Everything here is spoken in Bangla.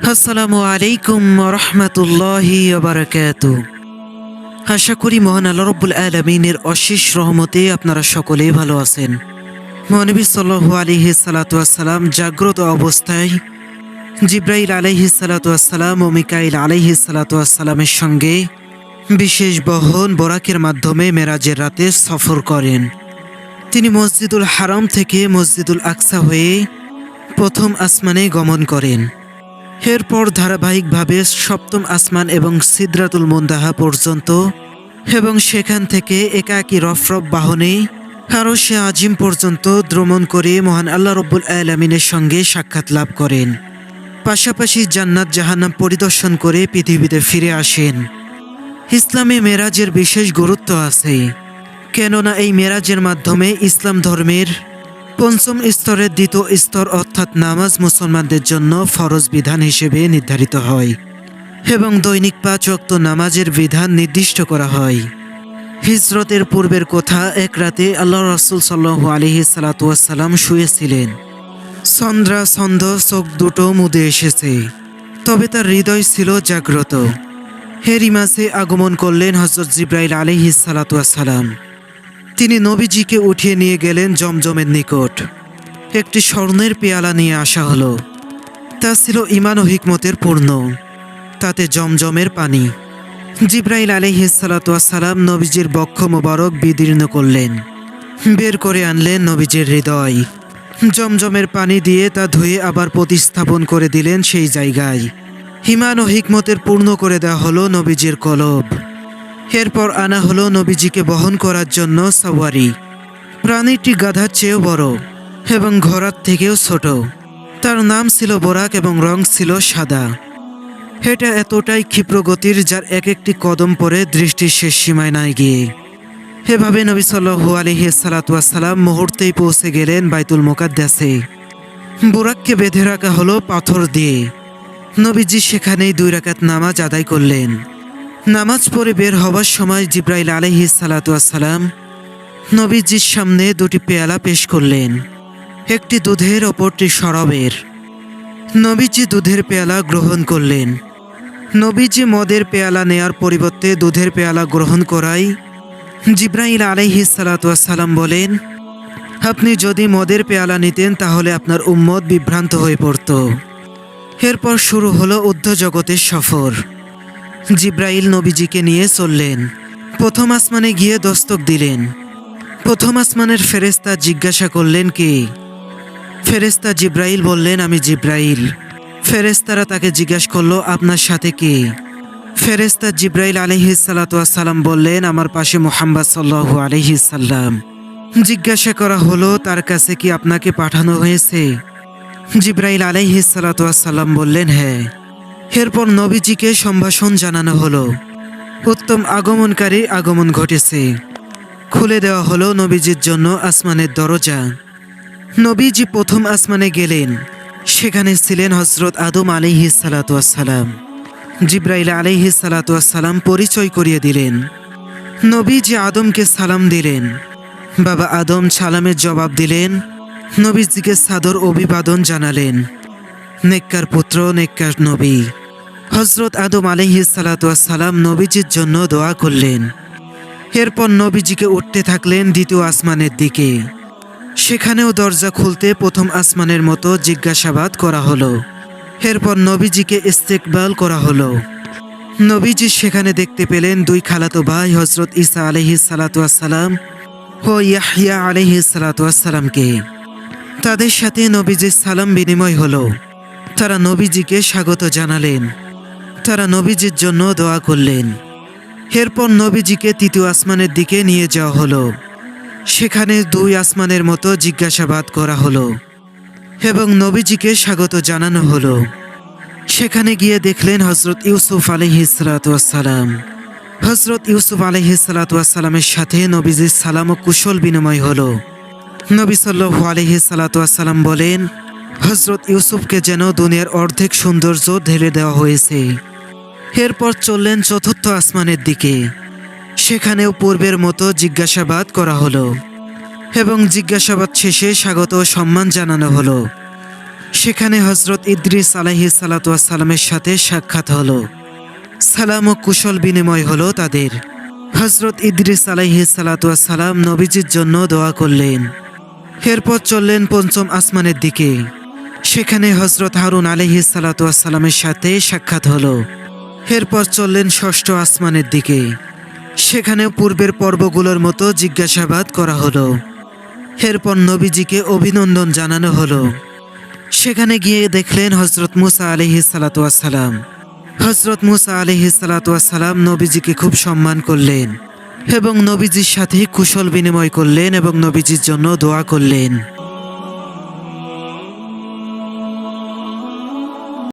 আসসালামু আলাইকুম রহমতুল্লাহি বারাকাতু। আশা করি মহান আল্লাহ রব্বুল আলামিনের অশেষ রহমতে আপনারা সকলেই ভালো আছেন। মহানবী সাল্লাল্লাহু আলাইহি সাল্লাতু ওয়াসসালাম জাগ্রত অবস্থায় জিব্রাইল আলাইহিস সালাতু ওয়াসসালাম ও মিকাইল আলাইহিস সালাতু ওয়াসসালামের সঙ্গে বিশেষ বহন বোরাকের মাধ্যমে মেরাজের রাতে সফর করেন। তিনি মসজিদুল হারাম থেকে মসজিদুল আকসা হয়ে প্রথম আসমানে গমন করেন। এরপর ধারাবাহিকভাবে সপ্তম আসমান এবং সিদরাতুল মুনতাহা পর্যন্ত এবং সেখান থেকে একাকী রফরফ বাহনে আরশে আজিম পর্যন্ত ভ্রমণ করে মহান আল্লাহ রব্বুল আলামিনের সঙ্গে সাক্ষাৎ লাভ করেন। পাশাপাশি জান্নাত জাহান্নাম পরিদর্শন করে পৃথিবীতে ফিরে আসেন। ইসলামে মেরাজের বিশেষ গুরুত্ব আছে, কেননা এই মেরাজের মাধ্যমে ইসলাম ধর্মের পঞ্চম স্তরের দ্বিতীয় স্তর অর্থাৎ নামাজ মুসলমানদের জন্য ফরজ বিধান হিসেবে নির্ধারিত হয় এবং দৈনিক 5 ওয়াক্ত নামাজের বিধান নির্দিষ্ট করা হয়। হিজরতের পূর্বের কথা, এক রাতে আল্লাহ রাসূল সাল্লাল্লাহু আলাইহি সাল্লাতু ওয়াসসালাম শুয়েছিলেন। চন্দ্রাছন্দ চোখ দুটো মুদে এসেছে, তবে তার হৃদয় ছিল জাগ্রত। এরই মাঝে আগমন করলেন হযরত জিবরাইল আলাইহিস সালাতু ওয়াসসালাম। তিনি নবীজিকে উঠিয়ে নিয়ে গেলেন জমজমের নিকট। একটি স্বর্ণের পেয়ালা নিয়ে আসা হলো। তা ছিল ঈমান ও হিকমতের পূর্ণ, তাতে জমজমের পানি। জিবরাইল আলাইহিস সালাতু ওয়াসসালাম নবীজির বক্ষ মোবারক বিদীর্ণ করলেন, বের করে আনলেন নবীজির হৃদয়। জমজমের পানি দিয়ে তা ধুয়ে আবার প্রতিস্থাপন করে দিলেন সেই জায়গায়। ঈমান ও হিকমতের পূর্ণ করে দেওয়া হলো নবীজির কলব। এরপর আনা হলো নবীজিকে বহন করার জন্য সাওয়ারি। প্রাণীটি গাধার চেয়েও বড় এবং ঘোড়ার থেকেও ছোট। তার নাম ছিল বোরাক এবং রং ছিল সাদা। এটা এতটাই ক্ষিপ্রগতির যার এক একটি কদম পরে দৃষ্টির শেষ সীমায় নাই গিয়ে। এভাবে নবী সাল্লাল্লাহু আলাইহি সাল্লাতু ওয়াসসালাম মুহূর্তেই পৌঁছে গেলেন বাইতুল মুকাদ্দাসে। বোরাককে বেঁধে রাখা হলো পাথর দিয়ে। নবীজি সেখানেই 2 রাকাত নামাজ আদায় করলেন। নামাজ পড়ে বের হবার সময় জিবরাইল আলাইহিস সালাতু ওয়াসসালাম নবীজির সামনে 2টি পেয়ালা পেশ করলেন, একটি দুধের অপরটি শরাবের। নবীজি দুধের পেয়ালা গ্রহণ করলেন। নবীজি মদের পেয়ালা নেয়ার পরিবর্তে দুধের পেয়ালা গ্রহণ করায় জিবরাইল আলাইহিস সালাতু ওয়াসসালাম বলেন, আপনি যদি মদের পেয়ালা নিতেন তাহলে আপনার উম্মত বিভ্রান্ত হয়ে পড়ত। এরপর শুরু হলো ঊর্ধ্ব জগতের সফর। জিবরাইল নবীজিকে নিয়ে চললেন। প্রথম আসমানে গিয়ে দস্তক দিলেন। প্রথম আসমানের ফেরেশতা জিজ্ঞাসা করলেন, কে? ফেরেশতা জিবরাইল বললেন, আমি জিবরাইল। ফেরেশতারা তাকে জিজ্ঞাসা করলো, আপনার সাথে কে? ফেরেশতা জিবরাইল আলাইহিস সালাতু ওয়াসসালাম বললেন, আমার পাশে মুহাম্মদ সাল্লাল্লাহু আলাইহি সাল্লাম। জিজ্ঞাসা করা হলো, তার কাছে কি আপনাকে পাঠানো হয়েছে? জিবরাইল আলাইহিস সালাতু ওয়াসসালাম বললেন, হ্যাঁ। এরপর নবীজিকে সম্ভাষণ জানানো হলো। উত্তম আগমনকারী আগমন ঘটেছে। খুলে দেওয়া হলো নবীজির জন্য আসমানের দরজা। নবীজি প্রথম আসমানে গেলেন। সেখানে ছিলেন হযরত আদম আলাইহিস সালাতু ওয়াসসালাম। জিবরাইল আলাইহিস সালাতু ওয়াসসালাম পরিচয় করিয়ে দিলেন। নবীজি আদমকে সালাম দিলেন। বাবা আদম সালামের জবাব দিলেন। নবীজিকে সাদর অভিবাদন জানালেন। নেককার পুত্র, নেককার নবী। হযরত আদম আলাইহিস সালাতু ওয়াসসালাম নবীজির জন্য দোয়া করলেন। এরপর নবীজিকে উঠতে থাকলেন দ্বিতীয় আসমানের দিকে। সেখানেও দরজা খুলতে প্রথম আসমানের মতো জিজ্ঞাসাবাদ করা হলো। এরপর নবীজিকে ইস্তেকবাল করা হলো। নবীজি সেখানে দেখতে পেলেন 2 খালাতো ভাই হযরত ঈসা আলাইহিস সালাতু ওয়াসসালাম ও ইয়াহইয়া আলাইহিস সালাতু ওয়াসসালামকে। তাদের সাথে নবীজির সালাম বিনিময় হলো। তারা নবীজিকে স্বাগত জানালেন। তারা নবীজির জন্য দোয়া করলেন। এরপর নবীজিকে তৃতীয় আসমানের দিকে নিয়ে যাওয়া হলো। সেখানে 2 আসমানের মতো জিজ্ঞাসাবাদ করা হলো এবং নবীজিকে স্বাগত জানানো হলো। সেখানে গিয়ে দেখলেন হযরত ইউসুফ আলাইহিস সালাতু ওয়াসসালাম। হযরত ইউসুফ আলাইহিস সালাতু ওয়াসসালামের সাথে নবীজির সালাম ও কুশল বিনিময় হলো। নবী সাল্লাল্লাহু আলাইহি সাল্লাতু ওয়াসসালাম বলেন, হযরত ইউসুফকে যেন দুনিয়ার অর্ধেক সৌন্দর্য ঢেলে দেওয়া হয়েছে। এরপর চললেন চতুর্থ আসমানের দিকে। সেখানেও পূর্বের মতো জিজ্ঞাসাবাদ করা হলো এবং জিজ্ঞাসাবাদ শেষে স্বাগত ও সম্মান জানানো হলো। সেখানে হজরত ইদ্রিস আলাইহিস সালাতু ওয়াস সালামের সাথে সাক্ষাৎ হলো। সালাম ও কুশল বিনিময় হলো তাদের। হজরত ইদ্রিস আলাইহিস সালাতু ওয়াস সালাম নবীজির জন্য দোয়া করলেন। এরপর চললেন পঞ্চম আসমানের দিকে। সেখানে হজরত হারুন আলাইহিস সালাতু ওয়াস সালামের সাথে সাক্ষাৎ হলো। এরপর চললেন ষষ্ঠ আসমানের দিকে। সেখানেও পূর্বের পর্বগুলোর মতো জিজ্ঞাসাবাদ করা হলো। এরপর নবীজিকে অভিনন্দন জানানো হলো। সেখানে গিয়ে দেখলেন হজরত মুসা আলাইহিস সালাতু ওয়াস সালাম। হজরত মুসা আলাইহিস সালাতু ওয়াস সালাম নবীজিকে খুব সম্মান করলেন এবং নবীজির সাথে কুশল বিনিময় করলেন এবং নবীজির জন্য দোয়া করলেন।